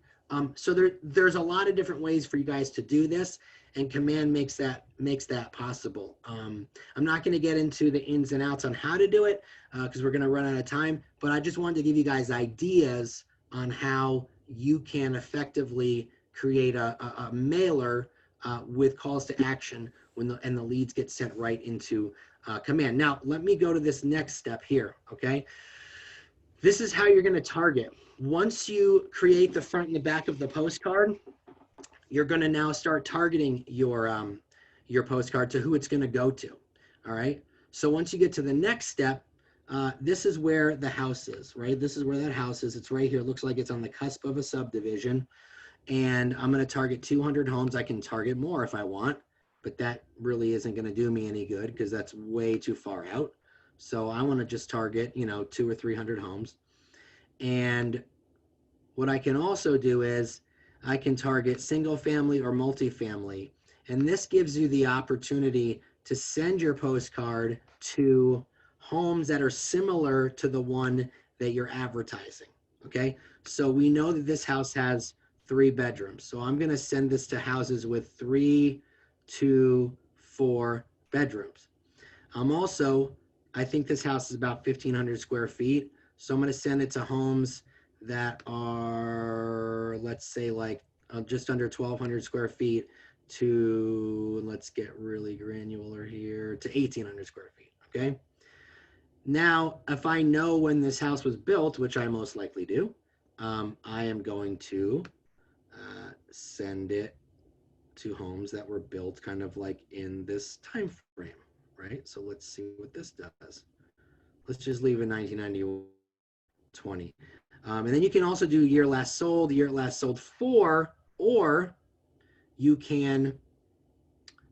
So there's a lot of different ways for you guys to do this, and Command makes that possible. I'm not going to get into the ins and outs on how to do it because we're going to run out of time, but I just wanted to give you guys ideas on how you can effectively create a mailer with calls to action and the leads get sent right into Command. Now, let me go to this next step here, okay? This is how you're going to target. Once you create the front and the back of the postcard, you're going to now start targeting your postcard to who it's going to go to, all right? So once you get to the next step, this is where the house is, right? This is where that house is. It's right here. It looks like it's on the cusp of a subdivision. And I'm going to target 200 homes. I can target more if I want, but that really isn't going to do me any good because that's way too far out. So I want to just target, 200 or 300 homes. And what I can also do is I can target single family or multifamily. And this gives you the opportunity to send your postcard to homes that are similar to the one that you're advertising. Okay. So we know that this house has 3 bedrooms. So I'm going to send this to houses with 3, 2, 4 bedrooms. I think this house is about 1,500 square feet. So I'm going to send it to homes that are, let's say, like just under 1,200 square feet to, let's get really granular here, to 1,800 square feet, okay? Now, if I know when this house was built, which I most likely do, I am going to send it to homes that were built kind of like in this time frame, right? So let's see what this does. Let's just leave it 1990, 20. And then you can also do year last sold, year last sold for, or you can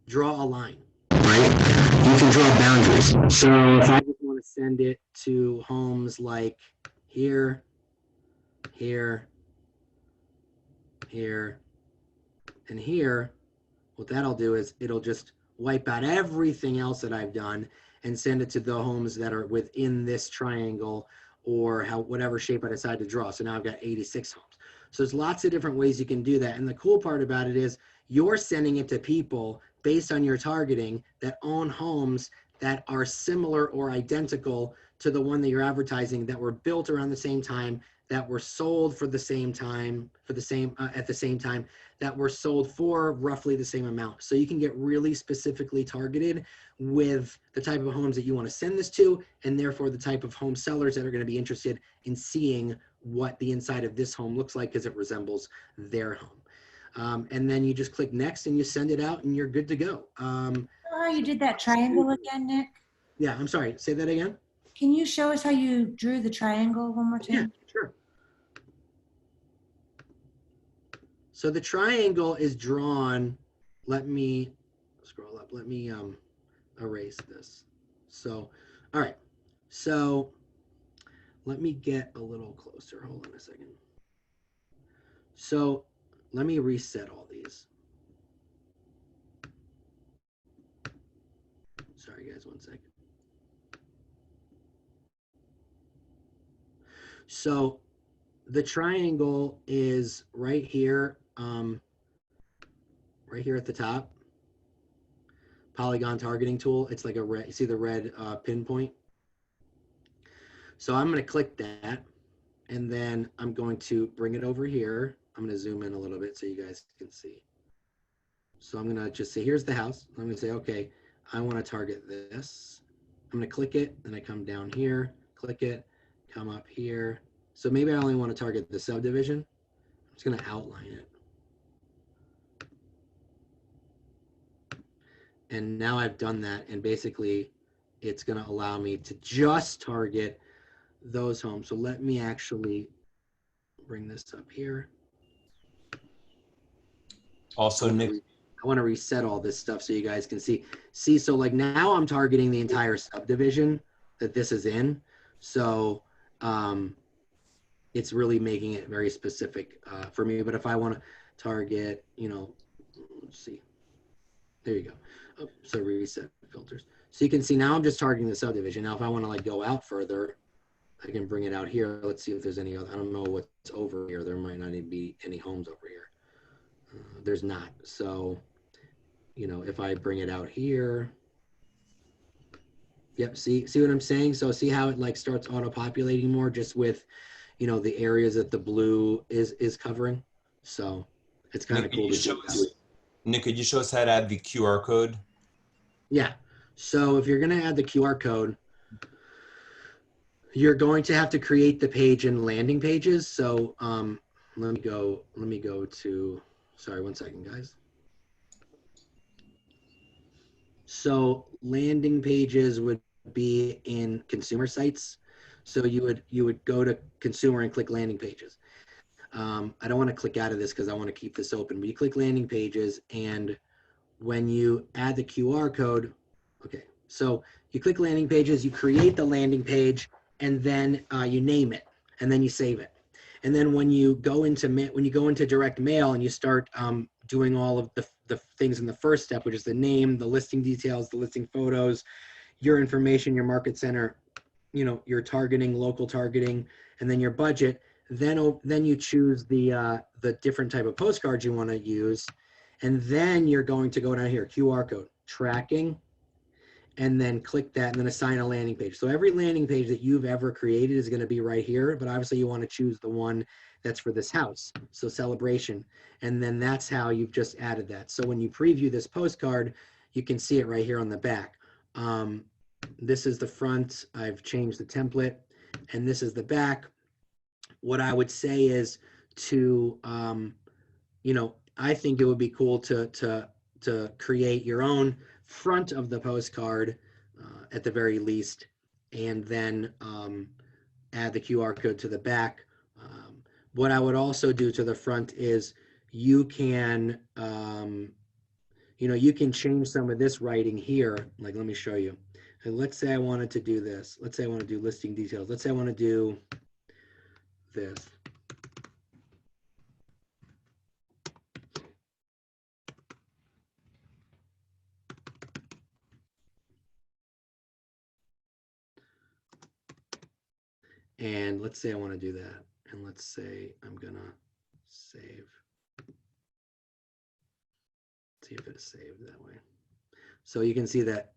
draw a line, right? You can draw boundaries. So if I just want to send it to homes like here, here, here, and here, what that'll do is it'll just wipe out everything else that I've done and send it to the homes that are within this triangle or whatever shape I decide to draw. So now I've got 86 homes. So there's lots of different ways you can do that. And the cool part about it is you're sending it to people based on your targeting that own homes that are similar or identical to the one that you're advertising, that were built around the same time, that were sold for the same time, at the same time, that were sold for roughly the same amount. So you can get really specifically targeted with the type of homes that you want to send this to, and therefore the type of home sellers that are going to be interested in seeing what the inside of this home looks like because it resembles their home. And then you just click next and you send it out and you're good to go. How you did that triangle again, Nick? Yeah, I'm sorry, say that again. Can you show us how you drew the triangle one more time? Yeah, sure. So the triangle is drawn. Let me scroll up. Let me erase this. So, all right. So let me get a little closer. Hold on a second. So let me reset all these. guys 1 second. So the triangle is right here at the top. Polygon targeting tool. It's like a red, you see the red pinpoint? So I'm going to click that, and then I'm going to bring it over here. I'm going to zoom in a little bit so you guys can see. So I'm going to just say, here's the house. I'm going to say, okay, I want to target this. I'm going to click it, then I come down here, click it, come up here. So maybe I only want to target the subdivision. I'm just going to outline it. And now I've done that, and basically it's going to allow me to just target those homes. So let me actually bring this up here. Also, Nick, I want to reset all this stuff so you guys can see. So like now I'm targeting the entire subdivision that this is in. So it's really making it very specific for me. But if I want to target, let's see. There you go. Oh, so reset filters. So you can see now I'm just targeting the subdivision. Now if I want to like go out further, I can bring it out here. Let's see if there's any other. I don't know what's over here. There might not even be any homes over here. There's not. So, if I bring it out here. Yep. See what I'm saying? So see how it like starts auto-populating more just with, the areas that the blue is covering. So it's kind of cool to see. Nick, could you show us how to add the QR code? Yeah. So if you're going to add the QR code, you're going to have to create the page in landing pages. So let me go to, sorry, 1 second, guys. So landing pages would be in consumer sites. So you would go to consumer and click landing pages. I don't want to click out of this because I want to keep this open, but you click landing pages, and when you add the QR code, okay, so you click landing pages, you create the landing page, and then you name it, and then you save it. And then when you go into direct mail and you start doing all of the things in the first step, which is the name, the listing details, the listing photos, your information, your market center, your targeting, local targeting, and then your budget, then you choose the different type of postcards you want to use, and then you're going to go down here, QR code, tracking, and then click that and then assign a landing page. So every landing page that you've ever created is going to be right here, but obviously you want to choose the one that's for this house. So celebration. And then that's how you've just added that. So when you preview this postcard, you can see it right here on the back. This is the front. I've changed the template, and this is the back. What I would say is to, I think it would be cool to create your own front of the postcard at the very least, and then add the QR code to the back. What I would also do to the front is you can, you can change some of this writing here. Like, let me show you. And let's say I wanted to do this. Let's say I want to do listing details. Let's say I want to do this. And let's say I want to do that. And let's say I'm going to save. See if it's saved that way. So you can see that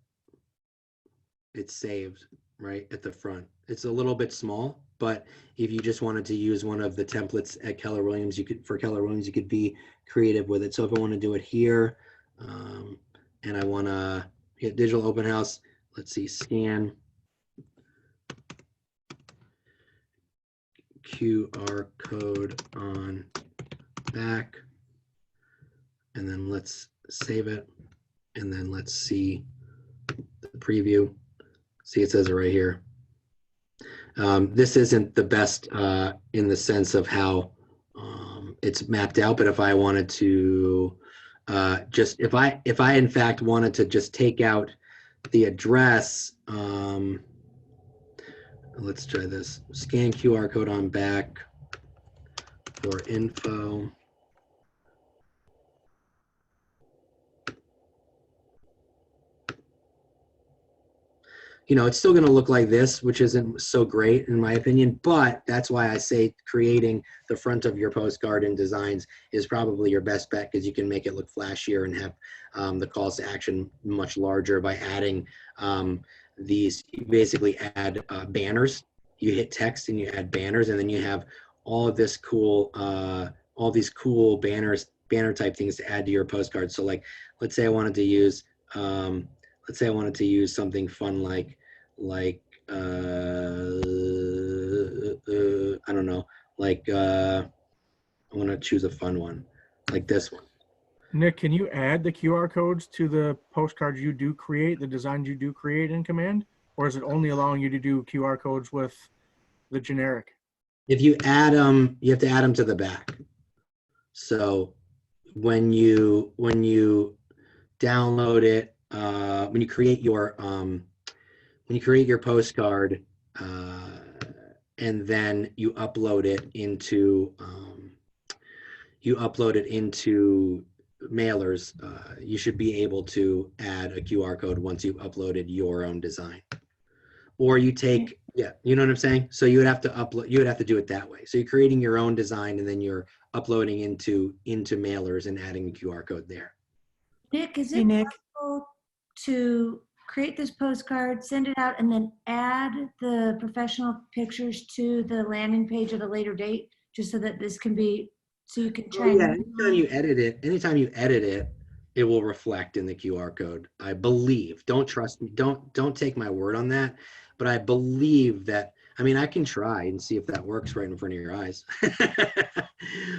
it's saved right at the front. It's a little bit small, but if you just wanted to use one of the templates at Keller Williams, you could be creative with it. So if I want to do it here, and I want to hit digital open house, let's see, scan QR code on back, and then let's save it, and then let's see the preview. See, it says it right here. This isn't the best in the sense of how it's mapped out, but if I wanted to if I in fact wanted to just take out the address, let's try this. Scan QR code on back for info. you know, it's still going to look like this, which isn't so great in my opinion, but that's why I say creating the front of your postcard and designs is probably your best bet, because you can make it look flashier and have the calls to action much larger by adding these. You basically add banners. You hit text and you add banners, and then you have all of this cool, all these cool banner type things to add to your postcard. So like, let's say I wanted to use something fun like I don't know, like I want to choose a fun one like this one. Nick, can you add the QR codes to the postcards you do create, the designs you do create in Command? Or is it only allowing you to do QR codes with the generic? If you add them, you have to add them to the back. So when you download it, when you create your postcard, and then you upload it into mailers, you should be able to add a QR code once you've uploaded your own design. Or you take, yeah, you know what I'm saying? So you would have to do it that way. So you're creating your own design and then you're uploading into mailers and adding a QR code there. Nick, is Hey, it Nick. possible to create this postcard, send it out, and then add the professional pictures to the landing page at a later date, just so that this can be, so you can try? Yeah, anytime you edit it, it will reflect in the QR code. I believe. Don't trust me. Don't take my word on that. But I believe that. I mean, I can try and see if that works right in front of your eyes.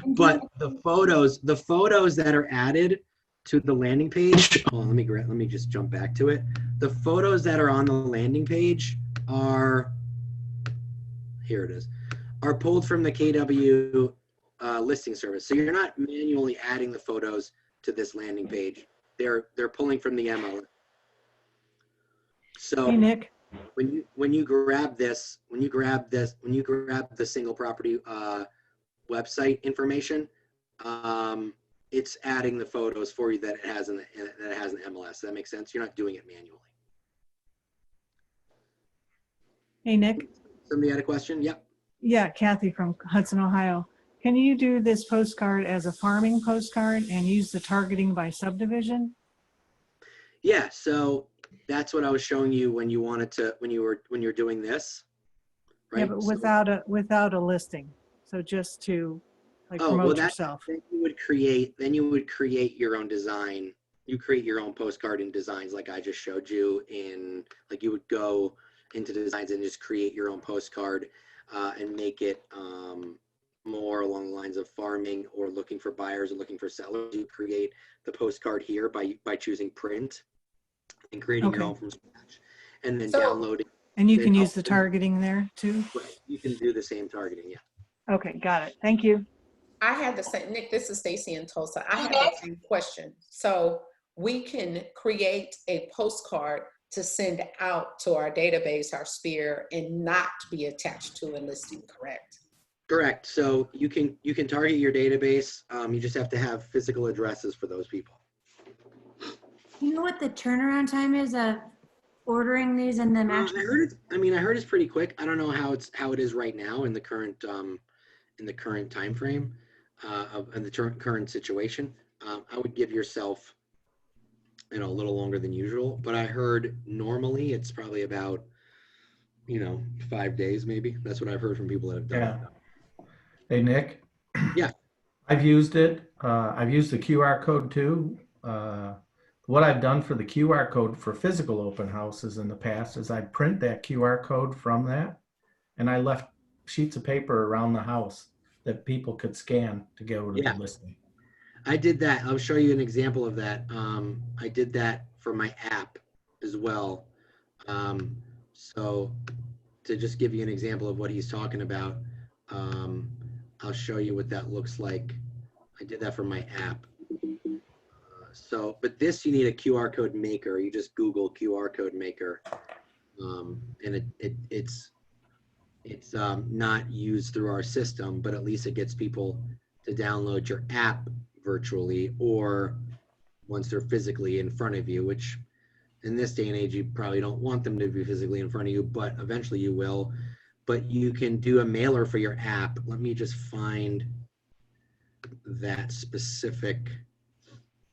But the photos that are added to the landing page. Oh, let me just jump back to it. The photos that are on the landing page are, here it is, are pulled from the KW listing service. So you're not manually adding the photos to this landing page. They're pulling from the MLS. So Hey, Nick. when you grab the single property website information, it's adding the photos for you that it has in MLS. Does that make sense? You're not doing it manually. Hey, Nick. Somebody had a question? Yep. Yeah, Kathy from Hudson, Ohio. Can you do this postcard as a farming postcard and use the targeting by subdivision? Yeah, so that's what I was showing you when you were doing this, right? Yeah, but So, without a listing. So just to like promote yourself. Then you would create your own design. You create your own postcard and designs like I just showed you like you would go into designs and just create your own postcard and make it more along the lines of farming or looking for buyers or looking for sellers. You create the postcard here by choosing print and creating your own from scratch, and then downloading. And you can use the targeting there too? Right. You can do the same targeting, yeah. Okay, got it. Thank you. I had the same, Nick, this is Stacy in Tulsa. I have the same question. So we can create a postcard to send out to our database, our sphere, and not be attached to a listing, correct? Correct. So you can target your database. You just have to have physical addresses for those people. You know what the turnaround time is of ordering these and then actually? I heard it's pretty quick. I don't know how it is right now in the current time frame in the current situation. I would give yourself a little longer than usual, but I heard normally it's probably about 5 days maybe. That's what I've heard from people that have done it. Hey, Nick. Yeah. I've used it. I've used the QR code too. What I've done for the QR code for physical open houses in the past is I'd print that QR code from that, and I left sheets of paper around the house that people could scan to go to the listing. I did that. I'll show you an example of that. I did that for my app as well. So to just give you an example of what he's talking about, I'll show you what that looks like. I did that for my app. But this, you need a QR code maker. You just Google QR code maker, and it's not used through our system, but at least it gets people to download your app virtually or once they're physically in front of you, which in this day and age, you probably don't want them to be physically in front of you, but eventually you will. But you can do a mailer for your app. Let me just find that specific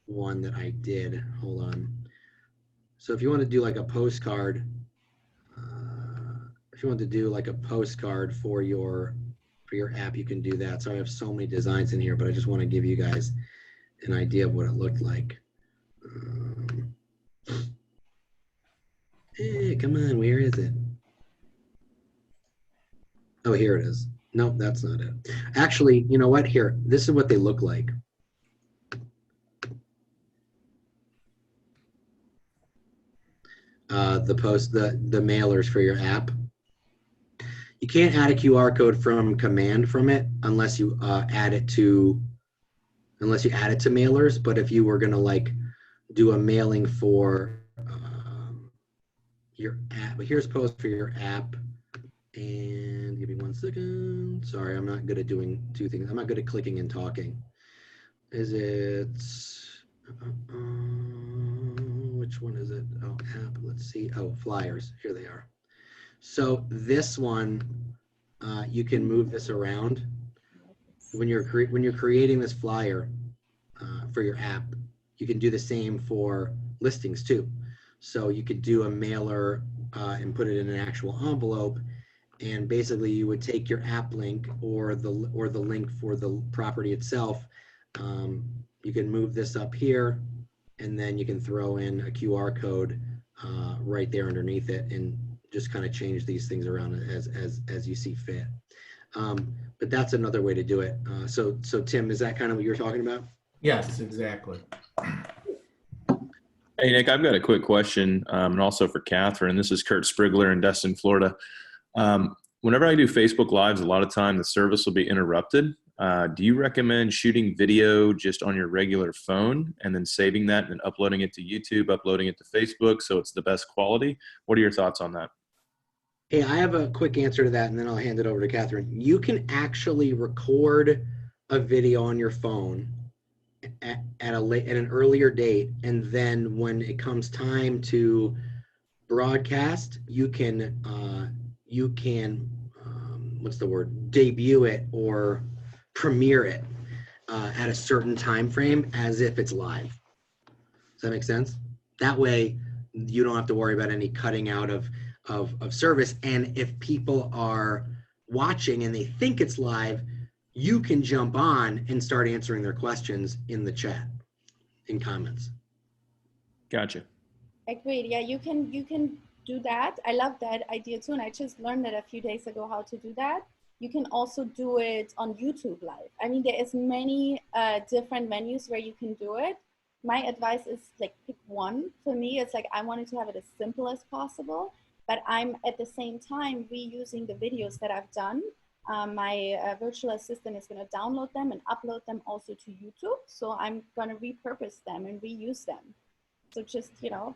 one that I did. Hold on. So if you want to do like a postcard, if you want to do like a postcard for your app, you can do that. So I have so many designs in here, but I just want to give you guys an idea of what it looked like. Hey, come on, where is it? Oh, here it is. Nope, that's not it. Actually, you know what? Here, this is what they look like. The mailers for your app. You can't add a QR code from command from it unless you add it to mailers. But if you were gonna like do a mailing for your app, but here's post for your app. And give me 1 second. Sorry, I'm not good at doing two things. I'm not good at clicking and talking. Is it? Which one is it? Oh, app. Let's see. Oh, flyers. Here they are. So this one, you can move this around. When you're creating this flyer for your app, you can do the same for listings too. So you could do a mailer and put it in an actual envelope, and basically you would take your app link or the link for the property itself. You can move this up here, and then you can throw in a QR code right there underneath it, and just kind of change these things around as you see fit. But that's another way to do it. So Tim, is that kind of what you're talking about? Yes, exactly. Hey, Nick, I've got a quick question, and also for Kathrin. This is Kurt Sprigler in Destin, Florida. Whenever I do Facebook Lives, a lot of time the service will be interrupted. Do you recommend shooting video just on your regular phone and then saving that and uploading it to YouTube, uploading it to Facebook so it's the best quality? What are your thoughts on that? Hey, I have a quick answer to that, and then I'll hand it over to Kathrin. You can actually record a video on your phone at an earlier date, and then when it comes time to broadcast, you can what's the word? Debut it or premiere it at a certain time frame as if it's live. Does that make sense? That way, you don't have to worry about any cutting out of service. And if people are watching and they think it's live, you can jump on and start answering their questions in the chat, in comments. Gotcha. Agreed. Yeah, you can do that. I love that idea too, and I just learned it a few days ago how to do that. You can also do it on YouTube Live. I mean, there is many different venues where you can do it. My advice is like pick one. For me, it's like I wanted to have it as simple as possible, but I'm at the same time reusing the videos that I've done. My virtual assistant is going to download them and upload them also to YouTube. So I'm going to repurpose them and reuse them. So just, you know,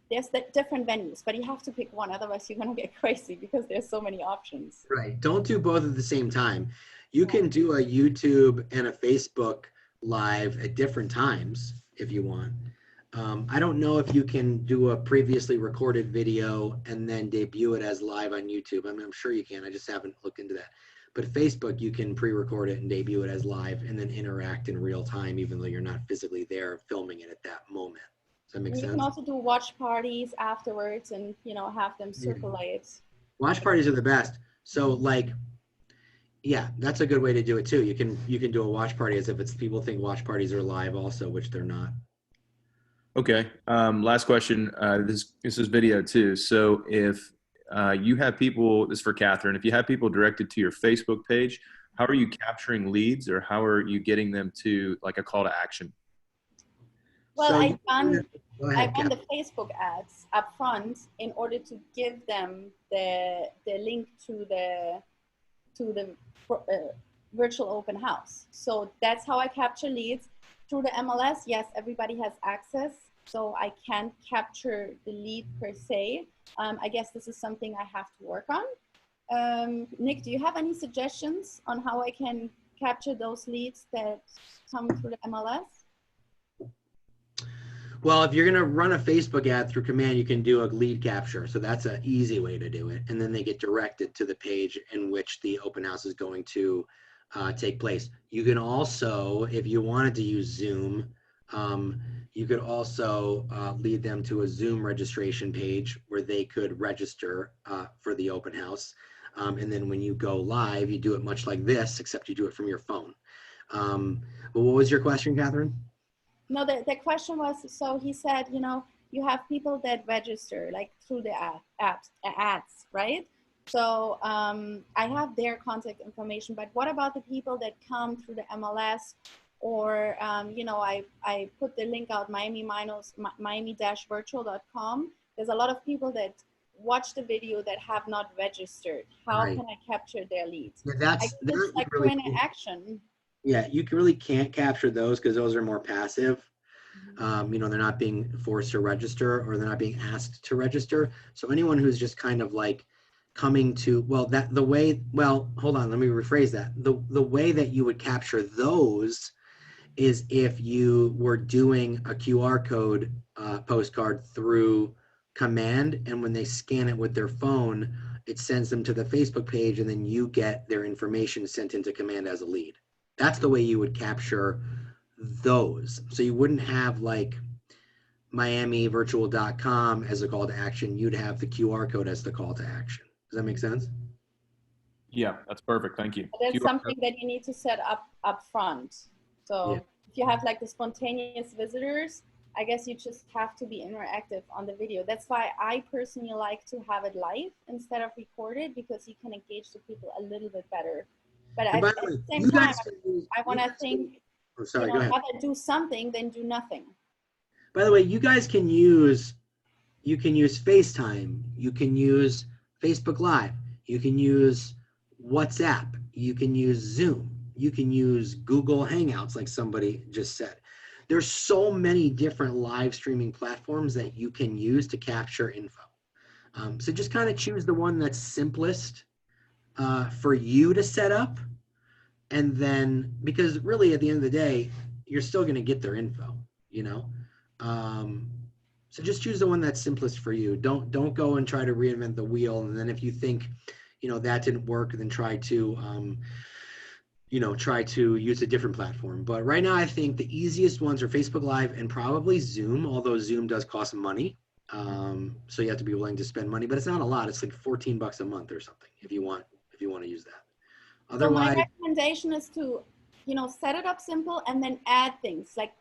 there's the different venues, but you have to pick one. Otherwise, you're going to get crazy because there's so many options. Right. Don't do both at the same time. You can do a YouTube and a Facebook Live at different times if you want. I don't know if you can do a previously recorded video and then debut it as live on YouTube. I mean, I'm sure you can. I just haven't looked into that. But Facebook, you can pre-record it and debut it as live and then interact in real time, even though you're not physically there filming it at that moment. Does that make sense? You can also do watch parties afterwards and, you know, have them circulate. Watch parties are the best. So like, yeah, that's a good way to do it too. You can do a watch party as if it's, people think watch parties are live also, which they're not. Okay. Last question. This is video too. So if you have people, this is for Kathrin, if you have people directed to your Facebook page, how are you capturing leads, or how are you getting them to like a call to action? Well, So I run the Facebook ads up front in order to give them the link to the virtual open house. So that's how I capture leads. Through the MLS, yes, everybody has access, so I can't capture the lead per se. I guess this is something I have to work on. Nick, do you have any suggestions on how I can capture those leads that come through the MLS? Well, if you're going to run a Facebook ad through Command, you can do a lead capture. So that's an easy way to do it. And then they get directed to the page in which the open house is going to take place. You can also, if you wanted to use Zoom, you could also lead them to a Zoom registration page where they could register for the open house. And then when you go live, you do it much like this, except you do it from your phone. But what was your question, Kathrin? No, the question was, so he said, you know, you have people that register like through the ads, right? So I have their contact information, but what about the people that come through the MLS or, you know, I put the link out, miami-virtual.com. There's a lot of people that watch the video that have not registered. How Right. can I capture their leads? Yeah, I that's can just like really put in cool. action. Yeah, you really can't capture those because those are more passive. You know, they're not being forced to register or they're not being asked to register. So anyone who's just kind of like coming to, well, hold on, let me rephrase that. The way that you would capture those is if you were doing a QR code postcard through Command, and when they scan it with their phone, it sends them to the Facebook page, and then you get their information sent into Command as a lead. That's the way you would capture those. So you wouldn't have like miamivirtual.com as a call to action. You'd have the QR code as the call to action. Does that make sense? Yeah, that's perfect. Thank you. That's something that you need to set up front. So Yeah. if you have like the spontaneous visitors, I guess you just have to be interactive on the video. That's why I personally like to have it live instead of recorded, because you can engage the people a little bit better. But And by at the way, the same you time, guys can use- I want you to guys can- think, oh, sorry, you go know, ahead. rather do something than do nothing. By the way, you guys can use FaceTime, you can use Facebook Live, you can use WhatsApp, you can use Zoom, you can use Google Hangouts, like somebody just said. There's so many different live streaming platforms that you can use to capture info. So just kind of choose the one that's simplest for you to set up. And then, because really at the end of the day, you're still going to get their info, you know? So just choose the one that's simplest for you. Don't go and try to reinvent the wheel. And then if you think, you know, that didn't work, then try to, you know, try to use a different platform. But right now, I think the easiest ones are Facebook Live and probably Zoom, although Zoom does cost money. So you have to be willing to spend money, but it's not a lot. It's like $14 a month or something if you want to use that. So my Otherwise, recommendation is to, you know, set it up simple and then add things. Like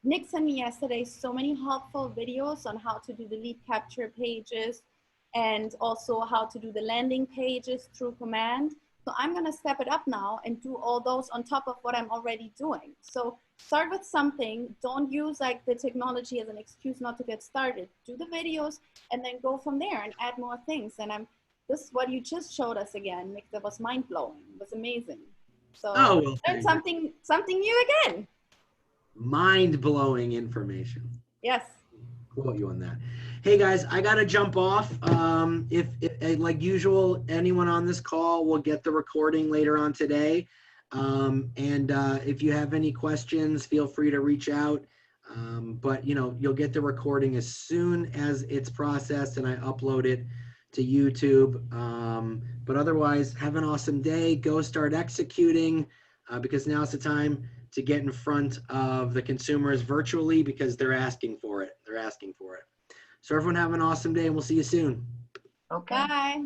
Nick sent me yesterday so many helpful videos on how to do the lead capture pages and also how to do the landing pages through Command. So I'm going to step it up now and do all those on top of what I'm already doing. So start with something. Don't use like the technology as an excuse not to get started. Do the videos and then go from there and add more things. And this is what you just showed us again, Nick. That was mind blowing. It was amazing. So well, learn something new again. mind-blowing information. Yes. Quote you on that. Hey guys, I gotta jump off. If like usual, anyone on this call will get the recording later on today. If you have any questions, feel free to reach out. But you know, you'll get the recording as soon as it's processed and I upload it to YouTube. But otherwise, have an awesome day. Go start executing because now's the time to get in front of the consumers virtually because they're asking for it. They're asking for it. So everyone have an awesome day and we'll see you soon. Okay. Bye.